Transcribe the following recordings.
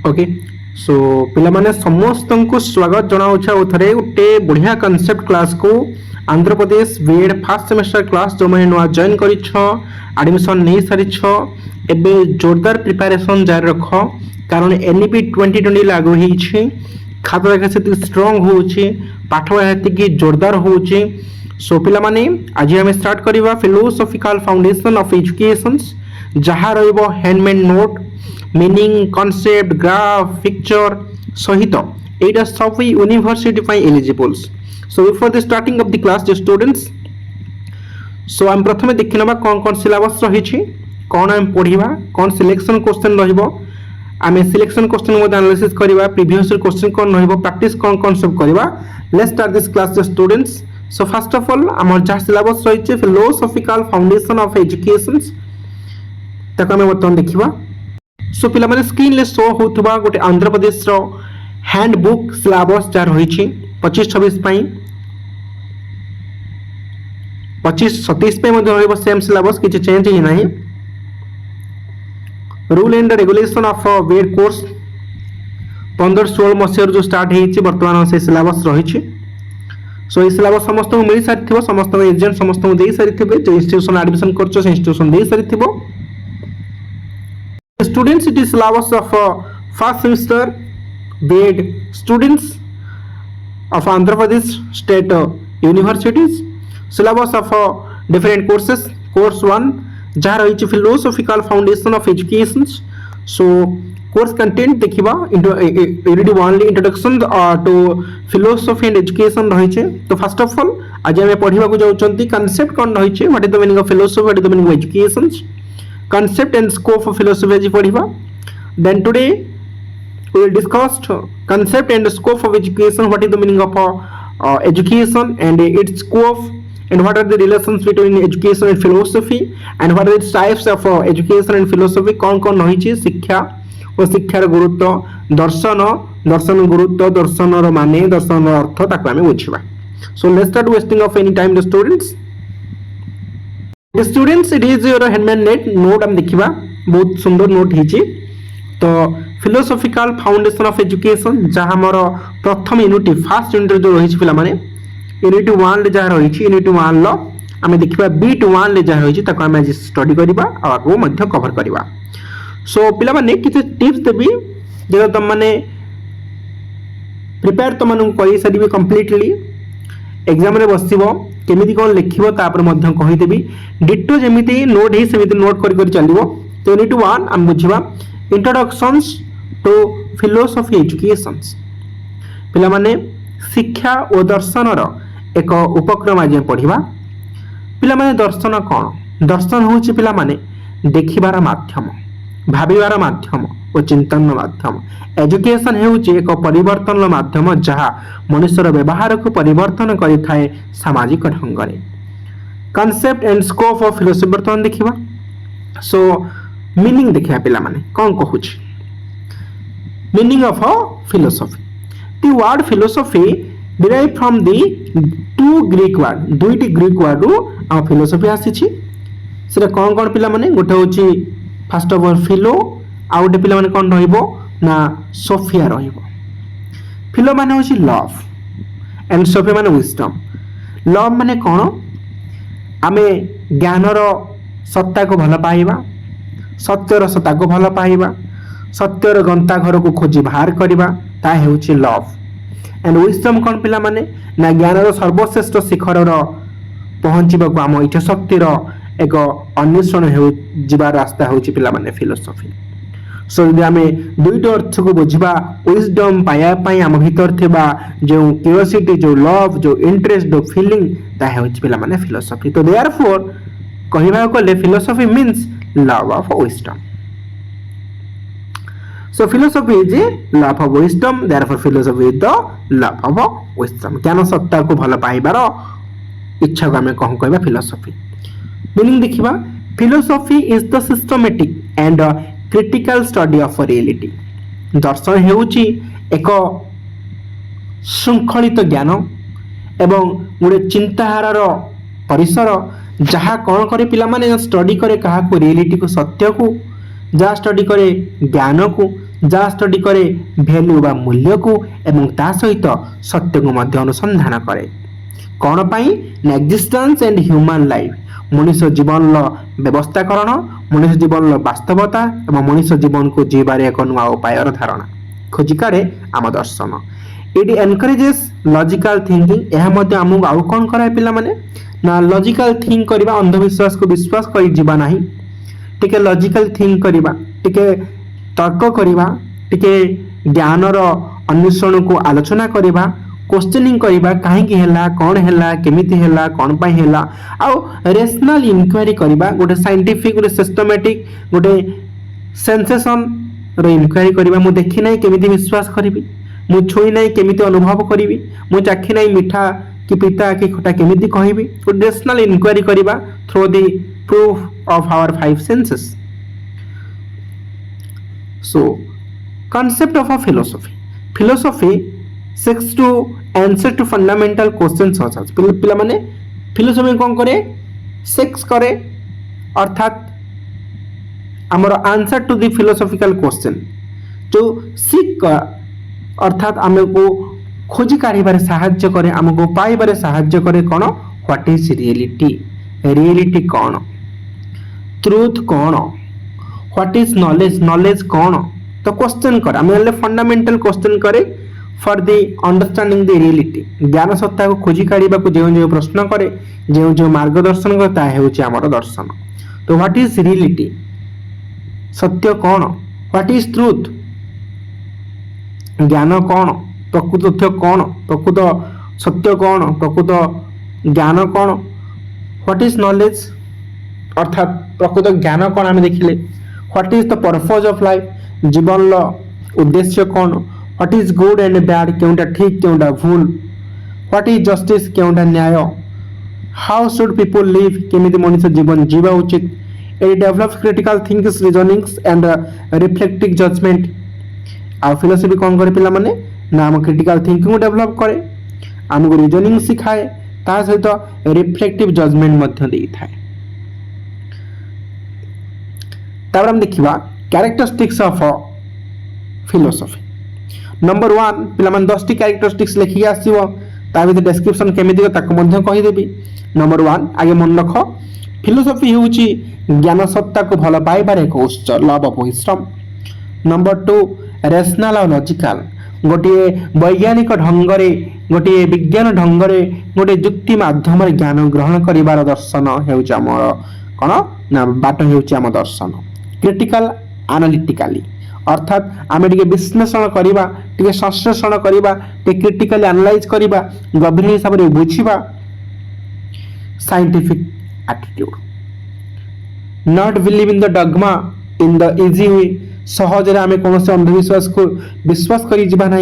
Okay so पिला माने समस्त को स्वागत जनाऊछा उथरे गोटे बढ़िया कांसेप्ट क्लास को Andhra Pradesh BEd first semester class जो मैंने नुआ जॉइन करिछ एडमिशन नहीं सारिछ एबे जोरदार प्रिपरेशन जारी रख कारण एनईपी 2020 लागू होईछि खाता देखा से स्ट्रांग होउछि पाठ हेतिकी जोरदार होउछि सो पिला माने आज हम स्टार्ट करबा फिलोसॉफिकल फाउंडेशन ऑफ एजुकेशन जहा रहइबो handmade note meaning concept graph picture सहित एटा सब यूनिवर्सिटी पाई eligibles so before the starting of the class the students so हम प्रथमे देखिनबा कोन कोन सिलेबस रहिछि कोन हम पढिबा कोन सिलेक्शन क्वेश्चन रहिबो आमे सिलेक्शन क्वेश्चन मो एनालिसिस करबा प्रीवियस क्वेश्चन कोन रहिबो प्रैक्टिस कोन कोन सब करबा let's start this class the students so first of all हमर जा सिलेबस रहिछि फिलोसॉफिकल फाउंडेशन ऑफ एजुकेशन तक हम बर्तमान देखिबा सो पिला माने स्क्रीन ले शो होतबा गोटे आंध्र प्रदेश रो हैंडबुक सिलेबस जा रहिछि 25-26 पई 25-27 पे मध्ये रहइबो सेम सिलेबस किछ चेंज हि नाही rule and regulation of BEd course 15-16 मसियर जो स्टार्ट हेछि वर्तमान से सिलेबस रहिछि सो ई सिलेबस समस्त को मिली सारिथिबो समस्त एग्जाम समस्त को देई सारिथिबे जो इंस्टीट्यूशन एडमिशन करछो से इंस्टीट्यूशन देई सारिथिबो students it is syllabus of first semester BEd students of Andhra Pradesh state universities syllabus of different courses course 1 जहाँ रही philosophical foundation of education so course content देखिबा unit 1 introduction to philosophy and education रही तो first of all आज हम पढ़िबा को जाउचंती concept कोन रही what is the meaning of philosophy what is the meaning of education concept and scope of philosophy पढ़िबा then today we will discuss concept and scope of education what is the meaning of education and its scope and what are the relations between education and philosophy and what are the types of education and philosophy कौन रही छी शिक्षा और शिक्षार गुरुत्व दर्शन दर्शन गुरुत्व दर्शन रो माने दर्शन रो अर्थ ताको हम बुझिबा so let's start wasting of any time the students it is your handmade note हम देखिबा बहुत सुंदर नोट हिची तो फिलोसॉफिकल फाउंडेशन ऑफ एजुकेशन जहाँ हमर प्रथम यूनिट फर्स्ट यूनिट जो रही पिला माने यूनिट 1 ले जहाँ रही यूनिट 1 लो आमे देखिबा बीट 1 ले जहाँ रही ताको हम आज स्टडी करबा और वो मध्य कवर करबा सो पिला माने किछ टिप्स देबी जे तुम माने प्रिपेयर तो मानु करि सदिबे कंप्लीटली एग्जाम रे बसिबो केमिति कोन लिखिबो तापर मध्य कहि देबी डिटो जेमिति नोट हे सेमिति नोट करि करि चलिबो तो यूनिट 1 हम बुझिबा इंट्रोडक्शंस टू फिलोसॉफी एजुकेशंस पिला माने शिक्षा और दर्शन रो एक उपक्रम आज पढ़िबा पिला माने दर्शन कोन दर्शन होछि पिला माने देखिबार माध्यम भाबिबार माध्यम और चिंतन माध्यम एजुकेशन हेउछि एक परिवर्तन माध्यम जहाँ मनुष्यर व्यवहार को परिवर्तन करिथाए सामाजिक ढंग रे concept and scope of philosophy बर्तमान देखिबा सो मीनिंग देखिया पिला माने कोन कहूछि meaning of philosophy the word philosophy derive from the two Greek word दुईटी ग्रीक वर्ड रू आ फिलोसफी आसीछि सेटा कोन कोन पिला माने गोटे होछि फर्स्ट ऑफ ऑल फिलो आ गोटे पिला माने कोन रहइबो ना सोफिया रहइबो फिलो माने होछि लव एंड सोफिया माने विजडम लव माने कोन आमे ज्ञानर सत्ता को भल पाइबा सत्यर सत्ता को भल पाइबा सत्यर गंता घर को खोजी बाहर करबा ता हेउछि लव एंड विजडम कोन पिला माने ना ज्ञानर सर्वश्रेष्ठ शिखर रो पहुंचीबा को हम इच्छा शक्तिर एक अन्वेषण हो जीवा रास्ता होछि पिला माने फिलोसफी सो यदि आमे दुईटा अर्थ को बुझिबा विजडम पाया पई हम भीतर थिबा जो क्यूरियोसिटी जो लव जो इंटरेस्ट जो फीलिंग ता होछि पिला माने फिलोसफी तो देयरफॉर कहिबा कोले philosophy means love of wisdom so philosophy is love of wisdom therefore philosophy is the love of wisdom ज्ञान सत्ता को भल पाइबार इच्छा को हमें कहूं कहबा फिलोसफी मीनिंग देखिबा philosophy is the systematic and critical study of reality दर्शन हेउची एक शृंखलित ज्ञान एवं गोटे चिंताधारार परिसर जहाँ कौन करे पिला माने स्टडी करे कहा को रियलिटी को सत्य को जहाँ स्टडी करे ज्ञान को ଯାହା ଷ୍ଟଡି କରେ ଭ୍ୟାଲ୍ୟୁ ବା ମୂଲ୍ୟକୁ ଏବଂ ତା ସହିତ ସତ୍ୟକୁ ମଧ୍ୟ ଅନୁସନ୍ଧାନ କରେ। କ'ଣ ପାଇଁ ନା ଏକ୍ଜିଷ୍ଟାନ୍ସ ଆଣ୍ଡ ହ୍ୟୁମାନ୍ ଲାଇଫ୍, ମଣିଷ ଜୀବନର ବ୍ୟବସ୍ଥାକରଣ, ମଣିଷ ଜୀବନର ବାସ୍ତବତା ଏବଂ ମଣିଷ ଜୀବନକୁ ଯିବାରେ ଏକ ନୂଆ ଉପାୟର ଧାରଣା ଖୋଜି କାଢ଼େ ଆମ ଦର୍ଶନ। ଇଟ୍ ଏନକରେଜେସ୍ ଲଜିକାଲ ଥିଙ୍କିଂ, ଏହା ମଧ୍ୟ ଆମକୁ ଆଉ କ'ଣ କରାଏ ପିଲାମାନେ ନା ଲଜିକାଲ ଥିଙ୍କ କରିବା, ଅନ୍ଧବିଶ୍ୱାସକୁ ବିଶ୍ୱାସ କରି ଯିବା ନାହିଁ, ଟିକେ ଲଜିକାଲ ଥିଙ୍କ କରିବା, ଟିକେ ତର୍କ କରିବା, ଟିକେ ଜ୍ଞାନର ଅନ୍ୱେଷଣକୁ ଆଲୋଚନା କରିବା, क्वेश्चनिंग करवा कहीं है कौन है केमिति है कौन पाई है आउ रेशनल इनक्वारी करवा गोटे साइंटिफिक गोटे सिस्टमेटिक गोटे सेंसेशन रो इनक्वारी करवा मु देखी ना केमिति विश्वास करी मु छुई ना केमिति अनुभव करी मु चाखी ना मीठा कि पिता कि खटा केमिति कहबी गोटे रेशनल इनक्वारी करवा through the proof of our five senses. So concept of a philosophy seeks to answer to fundamental questions पिला माने फिलोसफी कौन करे सेक्स करे अर्थात आमर answer to the philosophical question जो सीख अर्थात आमको खोजी काढ़िबारे साहाय्य करे आमको पाइबारे साहाय्य करे कौन व्हाट इज रियलिटी कौन ट्रूथ कौन व्हाट इज नॉलेज कौन तो क्वेश्चन कर आम फंडामेंटल क्वेश्चन करे for the understanding the reality ज्ञान सत्ता को खोजी काढ़ा जो जो प्रश्न करे जो जो मार्गदर्शन करे ता हेउची हमर दर्शन। तो व्हाट इज रियलिटी सत्य कौन व्हाट इज ट्रूथ ज्ञान कौन प्रकृत तथ्य कौन प्रकृत सत्य कौन प्रकृत ज्ञान कौन व्हाट इज नॉलेज अर्थात प्रकृत ज्ञान कौन आम देखिले what is the purpose of life जीवन उद्देश्य कौन what is good and bad क्योंटा ठीक क्योंटा भूल व्हाट इज जस्टिस क्योंटा न्याय हाउ शुड पीपल लिव केमिति मनुष्य जीवन जीवा उचित it develops critical thinking reasonings and reflective judgement. आ फिलोसफी कौन करे पिला माने ना हम क्रिटिकल थिंकिंग डेवलप करे हमको रीजनिंग सिखाए ता सहित रिफ्लेक्टिव जजमेंट मध्य देई थाए। तापर हम देखिबा कैरेक्टरिस्टिक्स ऑफ फिलोसफी नंबर 1 पिला मन 10 टी कैरेक्टरिस्टिक्स लिखि आसीबो ता भीतर डिस्क्रिप्शन केमिति ताको मध्य कहि देबी। नंबर 1 आगे मन रख फिलोसफी होउची ज्ञान सत्ता को भल पाइबार एक उत्स love of wisdom. Number 2 rational और लॉजिकल गोटे वैज्ञानिक ढंगरे गोटे विज्ञान ढंगरे गोटे युक्ति माध्यम ज्ञान ग्रहण करिवार दर्शन हेउची हमर कोन ना बाट हेउची हम दर्शन। क्रिटिकल एनालिटिकली अर्थात आम टे विश्लेषण करवा टे संश्लेषण करवा टे क्रिटिकली एनालाइज करवा गभीर हिसाब से बुझा। Scientific attitude not believe in the dogma in the easy way सहजरे आम कौन से अंधविश्वास को विश्वास कर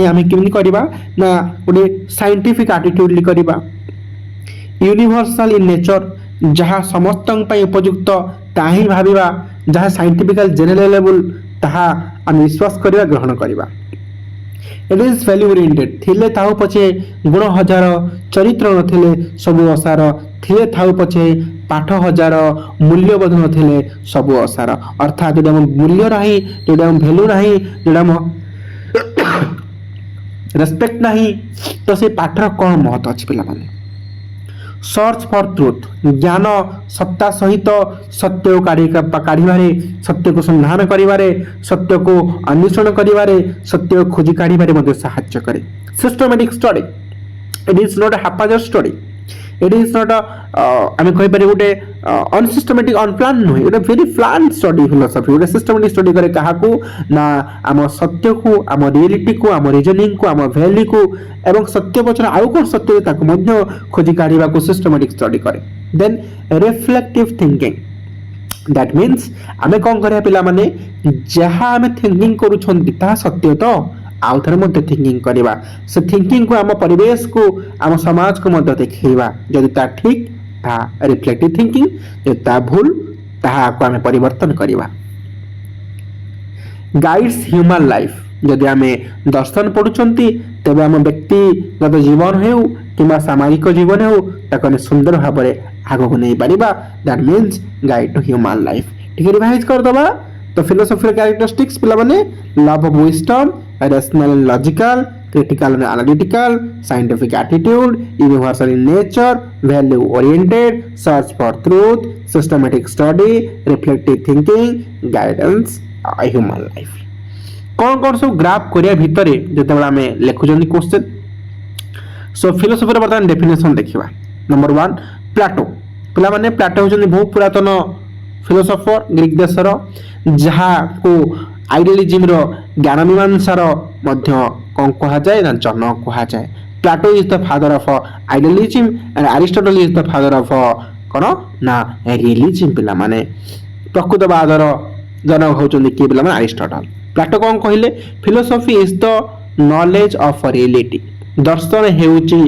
आम केमी करवा ना गोटे साइंटिफिक एटीट्यूड करवा। यूनिवर्सल इन नेचर जहाँ समस्त उपयुक्त ताही भाविबा जहाँ साइंटिफिकल जनरल लेवल ताहा आम विश्वास करवा ग्रहण करवा। इट इज वैल्यू ओरिएंटेड थिले ताऊ पछे गुण हजार चरित्र नथिले सबु असार थिले थाऊ पछे पाठ हजार मूल्यबोध नथिले सबु असार अर्थात जो मूल्य रही जो वैल्यू नहीं जो रेस्पेक्ट नहीं तो से पाठर कौन महत्व अच्छे पिला माने। सर्च फॉर ट्रूथ ज्ञान सत्ता सहित सत्य काढ़े सत्य को संधान करिवारे सत्य को अन्वेषण करिवारे सत्य खोजी काढ़े साहाय्य करे। Systematic study it is not a haphazard study it is not आम कहीपर गोटे अनसिस्टमेटिक अनप्लान नुहे गोटे वेरी प्लान स्टडी फिलोसफी गोटे सिस्टमेटिक स्टडी करे क्या ना आम सत्य को आम रियलिटी को आम रिजनिंग को आम वैल्यू को एवं सत्य पचर आउ कौन सत्य ताको खोजी काढ़ा को सिस्टमेटिक स्टडी करे। Then reflective thinking that means आम कौन करिया पिला माने जहाँ आम थिंकिंग करूछंती ता सत्य तो आउ थे मध्य थिंकिंग करवा से थिंकिंग को आम परिवेश को आम समाज को मध्य देखा जदि ता ठीक ता रिफ्लेक्टिव थिंकिंग जदि ता भूल ताहा को आम परिवर्तन करवा। गाइड्स ह्यूमन लाइफ जदि आम दर्शन पढ़ुंट तेज आम व्यक्तिगत जीवन हो कि सामाजिक जीवन हो ताको सुंदर भाव में आग को नहीं पार that means guide to human life. ठीक रिवाइज करदबा तो फिलोसफी कैरेक्टरिस्टिक्स पिला माने love of wisdom, rational and logical, critical and analytical, scientific attitude, universal in nature, value oriented, search for truth, systematic study, reflective thinking, guidance human life. कौन कौन सब graph करिया भितरे जेतेबेला हमें लिखुचंदी क्वेश्चन। सो फिलोसफी बर्तमान डेफिनेशन देखिबा। Number 1 Plato. पिला माने प्लाटो होचंदी बहुत पुरातन फिलोसोफर ग्रीक देशर, जहा को आइडियलिज्म रो ज्ञान मीमांसा रो मध्य कौन कहा जाए ना जनक कहा जाए। Plato is the father of idealism and Aristotle is the father of cone ना रियलिज्म। पिला माने प्रकृतवादर जनक होचंदी के पिला माने एरिस्टोटल। प्लाटो कौन कहले philosophy is the knowledge of reality. दर्शन हेउची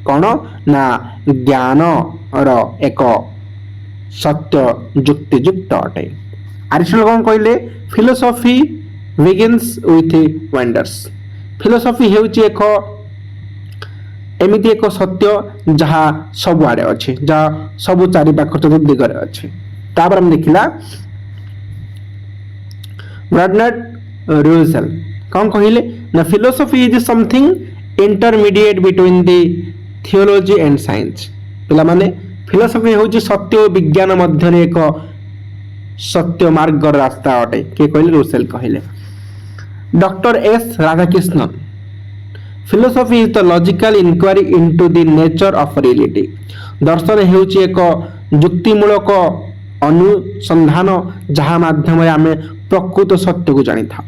कोन ना ज्ञान रो एक सत्य जुक्ति युक्त अटे। एरिस्टोटल कौन कहले philosophy begins with wonders. Philosophy हेउची एक एमिति एक सत्य जहा सब आड़े अच्छे, जहा सब चारि पाख दिगरे अच्छे। तापर हम देखिला बर्नार्ड रसेल कौन कहले ना philosophy is something intermediate between the theology and science. पिला माने फिलोसफी होची सत्य और विज्ञान मध्य एक सत्य मार्ग रास्ता अटे। के कहले रसेल कहले। Doctor S Radhakrishnan philosophy is the logical inquiry into the nature of reality. दर्शन हेउची एक युक्तिमूलक अनुसंधान जहाँ माध्यम आम प्रकृत सत्य को जानी था।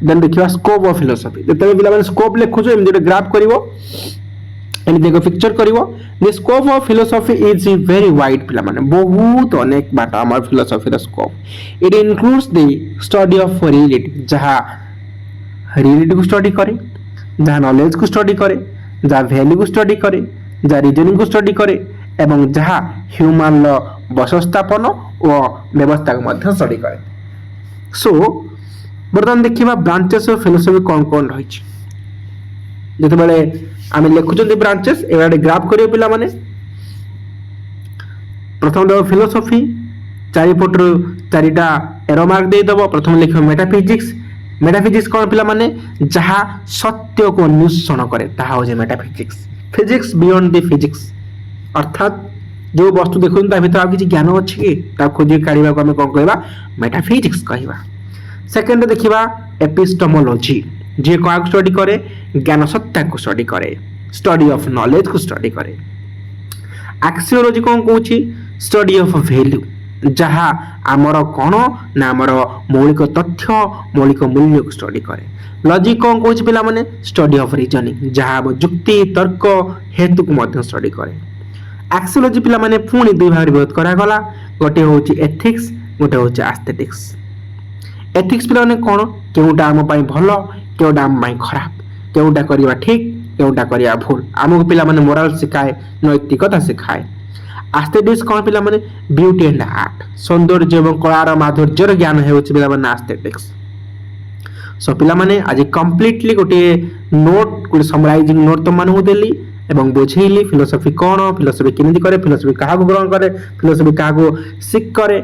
देन देखिबा स्कोप ऑफ फिलोसफी। जतबे पिला माने स्कोप लिखुछो एमि जे ग्राफ करिवो एमि देखो पिक्चर करिवो। The scope of philosophy is very wide. पिला माने बहुत अनेक बाट हमर philosophy the scope. It includes the study of reality, जहाँ रियलिटी को स्टडी करे, जहाँ नॉलेज को स्टडी करे, जहाँ वैल्यू को स्टडी करे, जहाँ रीजनिंग को स्टडी करे एवं जहाँ ह्यूमन लो व्यवस्थापन और व्यवस्था को मध्य स्टडी करे। सो बर्तमान देखिबा ब्रांचेस ऑफ फिलोसफी कौन कौन रही। जेतेबेले आमे लिखुचंदी ब्रांचेस एबाडे ग्राफ करियो पिला माने। प्रथम देव फिलोसफी चारि पटर चारिटा एरो मार्क दे दबो। प्रथम लिखो मेटाफिजिक्स। मेटाफिजिक्स कौन पिला माने जहाँ सत्य को अन्वेषण करे ताहा हो जे metaphysics. Physics beyond the physics, अर्थात जो वस्तु देखुन ता भीतर आ किछि ज्ञान अछि कि ता खोजी काढिबा को हम कोन कहबा मेटाफिजिक्स कहबा। सेकंड देखिबा एपिस्टेमोलॉजी, जे को स्टडी करे ज्ञान सत्ता को स्टडी करे, स्टडी ऑफ नॉलेज को स्टडी करे। एक्सियोलॉजी कौन कहूची स्टडी ऑफ वैल्यू, जहाँ आमर कौन ना आमर मौलिक तथ्य मौलिक मूल्य को स्टडी करे। लॉजिक कौन कहूची पिला माने स्टडी ऑफ रीजनिंग, जहाँ जुक्ति तर्क हेतु को मध्य स्टडी करे। एक्सियोलॉजी पिला माने पुणी दुई भाग विभक्त करा गला, गोटे होची एथिक्स, गोटे होची एस्थेटिक्स। एथिक्स पिला माने कोन केउटा आम पई भलो, केउटा आम पई खराब, केउटा करिवा ठीक, केउटा करिया भूल, आमको पिला माने मोरल सिखाए, नैतिकता सिखाए। एस्थेटिक्स कोन पिला माने ब्यूटी एंड आर्ट, सौंदर्य एवं कलार माधुर्यर ज्ञान हेउची पिला माने एस्थेटिक्स। सो पिला माने आज कंप्लीटली गोटे नोट गोटे समराइजिंग नोट तो मानू देली एवं बुझेली फिलोसफी कौन, फिलोसफी केमिति करे, फिलोसफी काहा को ग्रहण करे, फिलोसफी काहा को सिक करे।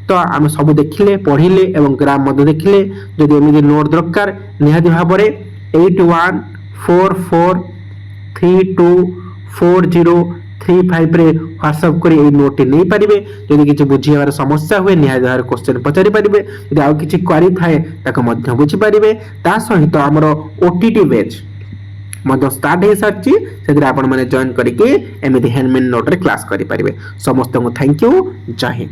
तो आम सब देखिले पढ़िले एवं ग्राफ मध्य देखिले। जदि एमिति नोट दरकार निहाती भाबरे 8144324035 रे व्हाट्सएप करी ए नोट नै परिबे। जदि किछि बुझियार समस्या हुए निहाती भाबरे क्वेश्चन पचारि परिबे। जदि आ किछि क्वेरी थाए ताको मध्य बुझि परिबे। ता सहित हमरो ओटीटी बैच मध्य स्टार्ट हो सारी से आपण मैंने जॉइन करके एमती हैंडमेड नोट रे क्लास करें। समस्त को थैंक यू। जय हिंद।